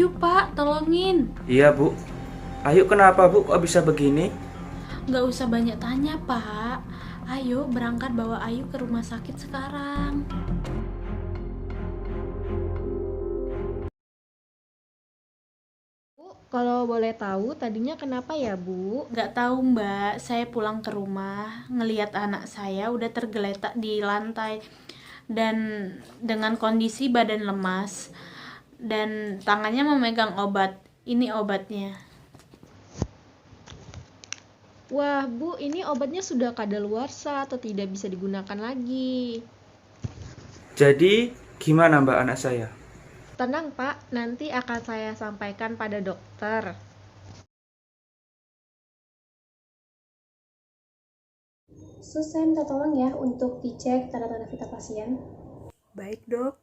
Ayo Pak, tolongin. Iya Bu. Ayo kenapa Bu kok bisa begini? Nggak usah banyak tanya Pak. Ayo berangkat bawa Ayu ke rumah sakit sekarang. Bu, kalau boleh tahu tadinya kenapa ya, Bu? Nggak tahu Mbak, saya pulang ke rumah ngelihat anak saya udah tergeletak di lantai dan dengan kondisi badan lemas dan tangannya memegang obat. Ini obatnya. Wah, Bu, ini obatnya sudah kadaluarsa atau tidak bisa digunakan lagi. Jadi gimana Mbak anak saya? Tenang, Pak, nanti akan saya sampaikan pada dokter. Sus, saya minta tolong ya untuk dicek tanda-tanda vital pasien. Baik, Dok.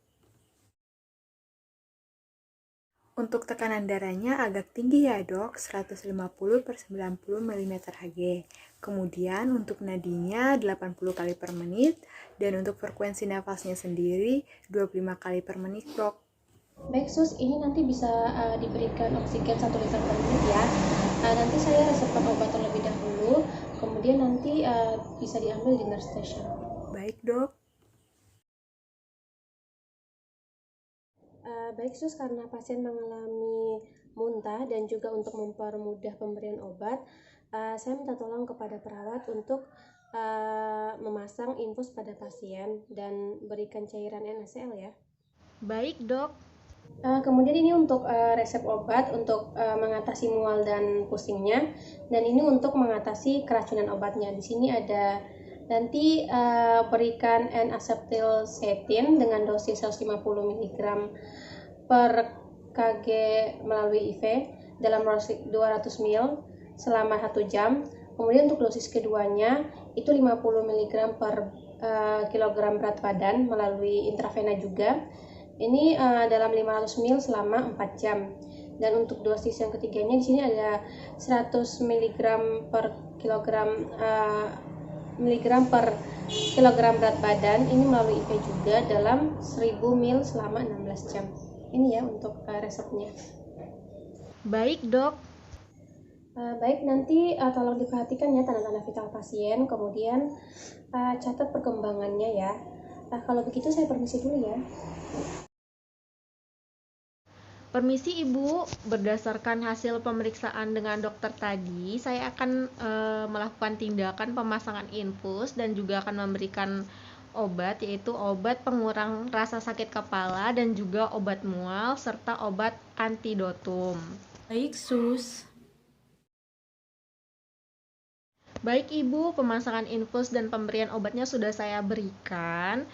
Untuk tekanan darahnya agak tinggi ya, Dok, 150/90 mm Hg. Kemudian untuk nadinya 80 kali per menit dan untuk frekuensi nafasnya sendiri 25 kali per menit, Dok. Baik sus, ini nanti bisa diberikan oksigen 1 liter per menit ya. Nanti saya resepkan obat terlebih dahulu, kemudian nanti bisa diambil di nurse station. Baik, Dok. Baik sus, karena pasien mengalami muntah dan juga untuk mempermudah pemberian obat, saya minta tolong kepada perawat untuk memasang infus pada pasien dan berikan cairan NaCl ya. Baik, Dok. Kemudian ini untuk resep obat untuk mengatasi mual dan pusingnya, dan ini untuk mengatasi keracunan obatnya. Di sini ada nanti berikan N-acetylcysteine dengan dosis 150 mg per kg melalui IV dalam 200 ml selama 1 jam. Kemudian untuk dosis keduanya itu 50 mg per kilogram berat badan melalui intravena juga. Ini dalam 500 ml selama 4 jam. Dan untuk dosis yang ketiganya di sini ada 100 mg per kilogram berat badan. Ini melalui IV juga dalam 1000 ml selama 16 jam. Ini ya untuk resepnya. Baik, Dok. Baik, nanti tolong diperhatikan ya tanda-tanda vital pasien, kemudian catat perkembangannya ya. Kalau begitu saya permisi dulu ya. Permisi Ibu, berdasarkan hasil pemeriksaan dengan dokter tadi, saya akan melakukan tindakan pemasangan infus dan juga akan memberikan obat, yaitu obat pengurang rasa sakit kepala dan juga obat mual serta obat antidotum. Baik Sus. Baik Ibu, pemasangan infus dan pemberian obatnya sudah saya berikan.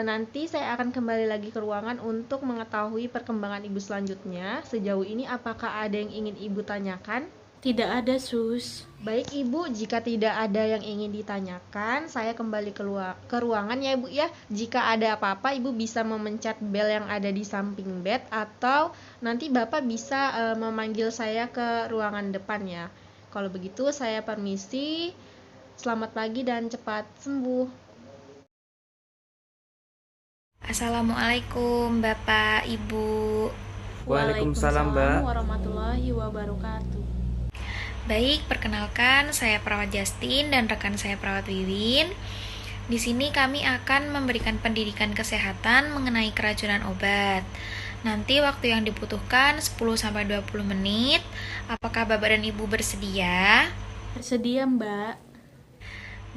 Nanti saya akan kembali lagi ke ruangan untuk mengetahui perkembangan Ibu selanjutnya. Sejauh ini apakah ada yang ingin Ibu tanyakan? Tidak ada Sus. Baik Ibu, jika tidak ada yang ingin ditanyakan, saya kembali ke ruangan ya Ibu ya. Jika ada apa-apa, Ibu bisa memencet bel yang ada di samping bed atau nanti Bapak bisa memanggil saya ke ruangan depan ya. Kalau begitu saya permisi. Selamat pagi dan cepat sembuh. Assalamualaikum Bapak, Ibu. Waalaikumsalam, Mbak. Warahmatullahi wabarakatuh. Baik, perkenalkan saya Perawat Justin dan rekan saya Perawat Wiwin. Di sini kami akan memberikan pendidikan kesehatan mengenai keracunan obat. Nanti waktu yang dibutuhkan 10-20 menit. Apakah Bapak dan Ibu bersedia? Bersedia Mbak.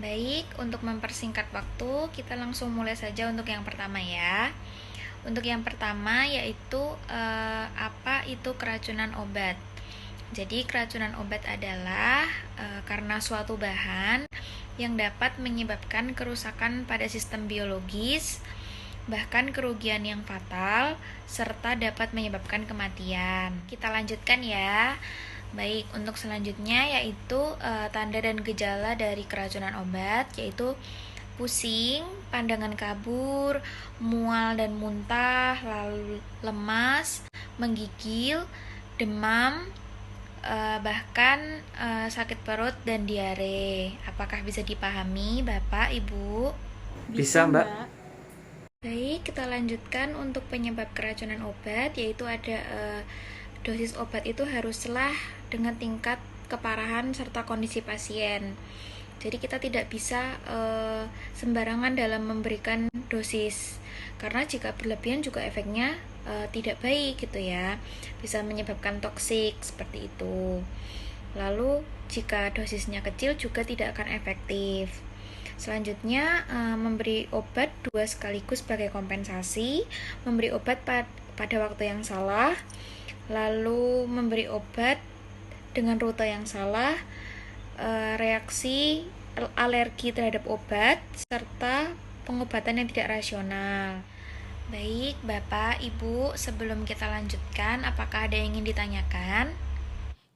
Baik, untuk mempersingkat waktu, kita langsung mulai saja untuk yang pertama ya. Untuk yang pertama yaitu apa itu keracunan obat. Jadi keracunan obat adalah karena suatu bahan yang dapat menyebabkan kerusakan pada sistem biologis, bahkan kerugian yang fatal, serta dapat menyebabkan kematian. Kita lanjutkan ya. Baik, untuk selanjutnya yaitu tanda dan gejala dari keracunan obat, yaitu pusing, pandangan kabur, mual dan muntah, lalu lemas, menggigil, demam, bahkan sakit perut dan diare. Apakah bisa dipahami Bapak, Ibu? Bisa, Mbak. Baik, kita lanjutkan untuk penyebab keracunan obat, yaitu ada dosis obat itu haruslah dengan tingkat keparahan serta kondisi pasien. Jadi kita tidak bisa sembarangan dalam memberikan dosis, karena jika berlebihan juga efeknya tidak baik gitu ya, bisa menyebabkan toksik seperti itu. Lalu jika dosisnya kecil juga tidak akan efektif. Selanjutnya memberi obat 2 sekaligus sebagai kompensasi, memberi obat pada waktu yang salah, lalu memberi obat dengan rute yang salah, reaksi alergi terhadap obat, serta pengobatan yang tidak rasional. Baik, Bapak, Ibu, sebelum kita lanjutkan, apakah ada yang ingin ditanyakan?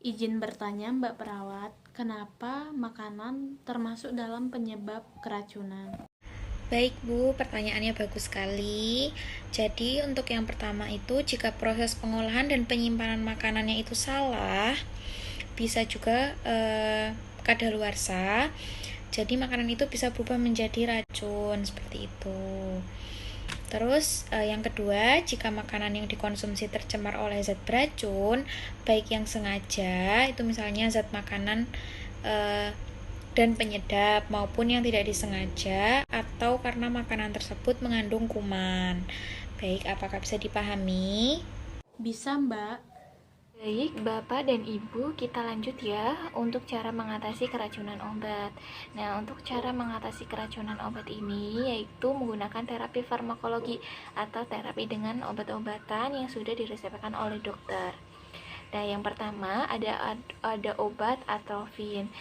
Izin bertanya Mbak Perawat, kenapa makanan termasuk dalam penyebab keracunan? Baik Bu, pertanyaannya bagus sekali. Jadi untuk yang pertama itu, jika proses pengolahan dan penyimpanan makanannya itu salah, bisa juga kadaluarsa. Jadi makanan itu bisa berubah menjadi racun seperti itu. Terus yang kedua, jika makanan yang dikonsumsi tercemar oleh zat beracun, baik yang sengaja, itu misalnya zat makanan dan penyedap, maupun yang tidak disengaja, atau karena makanan tersebut mengandung kuman. Baik, apakah bisa dipahami? Bisa Mbak. Baik, Bapak dan Ibu, kita lanjut ya untuk cara mengatasi keracunan obat. Nah, untuk cara mengatasi keracunan obat ini yaitu menggunakan terapi farmakologi atau terapi dengan obat-obatan yang sudah diresepkan oleh dokter. Nah, yang pertama ada obat atrofin.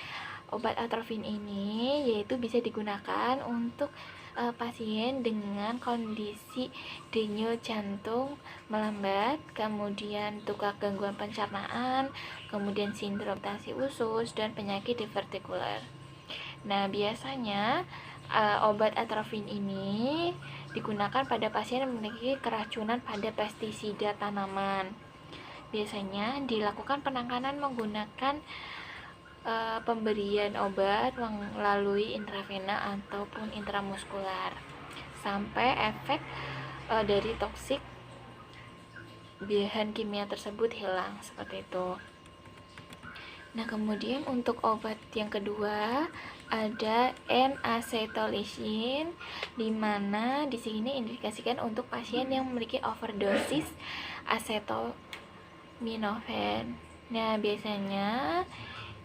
Obat atrofin ini yaitu bisa digunakan untuk pasien dengan kondisi denyut jantung melambat, kemudian tukar gangguan pencernaan, kemudian sindrom iritasi usus, dan penyakit divertikuler. Nah, biasanya obat atrofin ini digunakan pada pasien yang memiliki keracunan pada pestisida tanaman. Biasanya dilakukan penanganan menggunakan pemberian obat melalui intravena ataupun intramuskular sampai efek dari toksik bahan kimia tersebut hilang seperti itu. Nah, kemudian untuk obat yang kedua ada N-acetylcholine, di mana di sini indikasikan untuk pasien yang memiliki overdosis acetaminophen. Nah, biasanya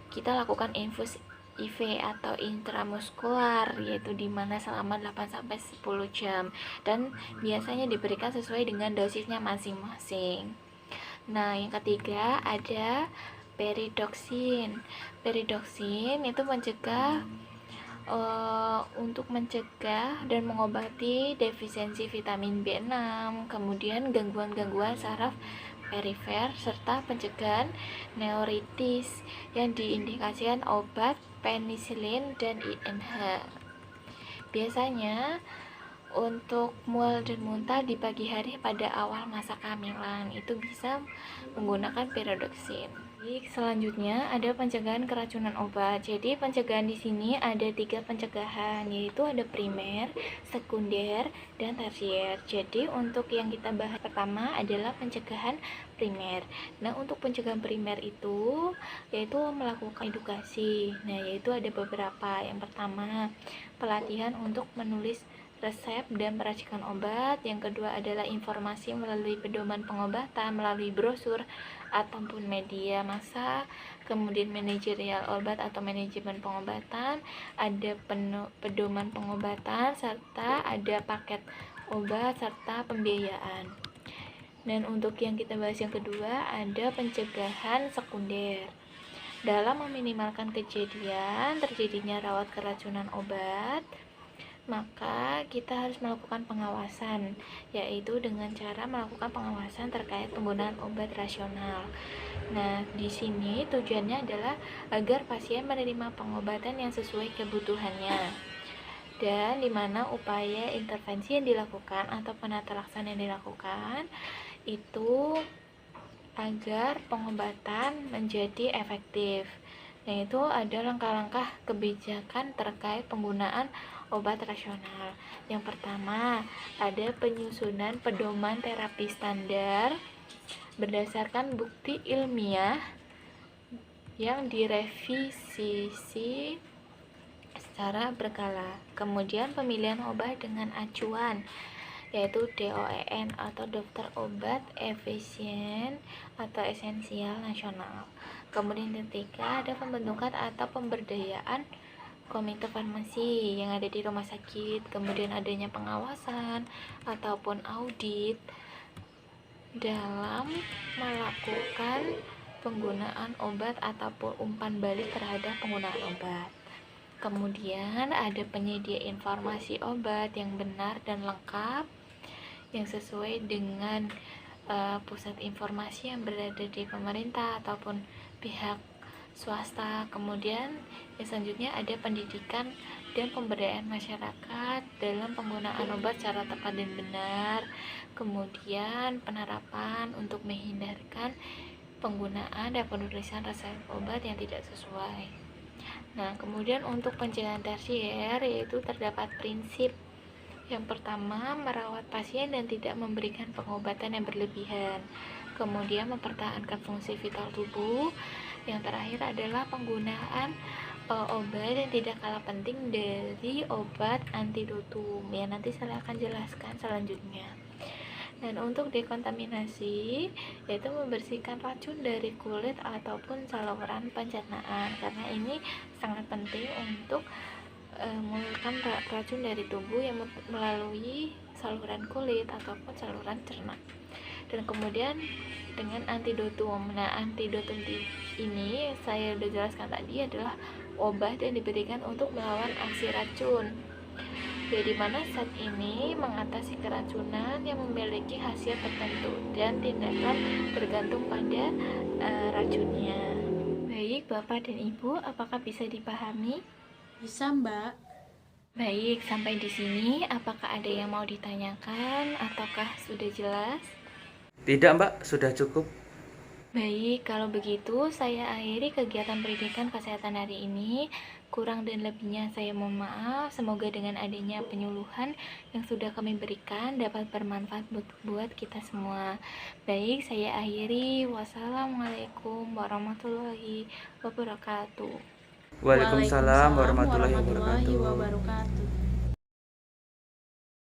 kita lakukan infus IV atau intramuskular, yaitu dimana selama 8-10 jam, dan biasanya diberikan sesuai dengan dosisnya masing-masing. Nah, yang ketiga ada peridoxin. Peridoxin itu untuk mencegah dan mengobati defisiensi vitamin B6, kemudian gangguan-gangguan saraf perifer, serta pencegahan neuritis yang diindikasikan obat penisilin dan INH. Biasanya untuk mual dan muntah di pagi hari pada awal masa kehamilan itu bisa menggunakan peridoxin. Selanjutnya ada pencegahan keracunan obat. Jadi pencegahan di sini ada 3 pencegahan, yaitu ada primer, sekunder, dan tersier. Jadi untuk yang kita bahas pertama adalah pencegahan primer. Nah, untuk pencegahan primer itu yaitu melakukan edukasi. Nah, yaitu ada beberapa. Yang pertama, pelatihan untuk menulis resep dan meracikan obat. Yang kedua adalah informasi melalui pedoman pengobatan melalui brosur ataupun media massa. Kemudian manajerial obat atau manajemen pengobatan, ada pedoman pengobatan, serta ada paket obat serta pembiayaan. Dan untuk yang kita bahas yang kedua ada pencegahan sekunder. Dalam meminimalkan kejadian terjadinya rawat keracunan obat, maka kita harus melakukan pengawasan, yaitu dengan cara melakukan pengawasan terkait penggunaan obat rasional. Nah, di sini tujuannya adalah agar pasien menerima pengobatan yang sesuai kebutuhannya, dan di mana upaya intervensi yang dilakukan atau penata laksana yang dilakukan itu agar pengobatan menjadi efektif. Yaitu ada langkah-langkah kebijakan terkait penggunaan obat rasional. Yang pertama, ada penyusunan pedoman terapi standar berdasarkan bukti ilmiah yang direvisi secara berkala. Kemudian pemilihan obat dengan acuan, yaitu DOEN atau daftar obat efisien atau esensial nasional. Kemudian ketiga, ada pembentukan atau pemberdayaan komite farmasi yang ada di rumah sakit. Kemudian adanya pengawasan ataupun audit dalam melakukan penggunaan obat ataupun umpan balik terhadap penggunaan obat. Kemudian ada penyedia informasi obat yang benar dan lengkap yang sesuai dengan pusat informasi yang berada di pemerintah ataupun pihak swasta. Kemudian yang selanjutnya ada pendidikan dan pemberdayaan masyarakat dalam penggunaan obat secara tepat dan benar. Kemudian penerapan untuk menghindarkan penggunaan dan penulisan resep obat yang tidak sesuai. Nah, kemudian untuk pencegahan tersier yaitu terdapat prinsip. Yang pertama, merawat pasien dan tidak memberikan pengobatan yang berlebihan. Kemudian mempertahankan fungsi vital tubuh. Yang terakhir adalah penggunaan obat yang tidak kalah penting dari obat antidotum. Ya, nanti saya akan jelaskan selanjutnya. Dan untuk dekontaminasi yaitu membersihkan racun dari kulit ataupun saluran pencernaan, karena ini sangat penting untuk mengeluarkan racun dari tubuh yang melalui saluran kulit ataupun saluran cerna. Dan kemudian dengan antidotum. Nah, antidotum ini saya sudah jelaskan tadi adalah obat yang diberikan untuk melawan aksi racun. Jadi mana saat ini mengatasi keracunan yang memiliki hasil tertentu dan tindakan tergantung pada racunnya. Baik, Bapak dan Ibu, apakah bisa dipahami? Bisa, Mbak. Baik, sampai di sini apakah ada yang mau ditanyakan ataukah sudah jelas? Tidak, Mbak, sudah cukup. Baik, kalau begitu saya akhiri kegiatan pendidikan kesehatan hari ini. Kurang dan lebihnya saya mohon maaf. Semoga dengan adanya penyuluhan yang sudah kami berikan dapat bermanfaat buat kita semua. Baik, saya akhiri. Wassalamualaikum warahmatullahi wabarakatuh. Waalaikumsalam warahmatullahi warahmatullahi wabarakatuh. wabarakatuh.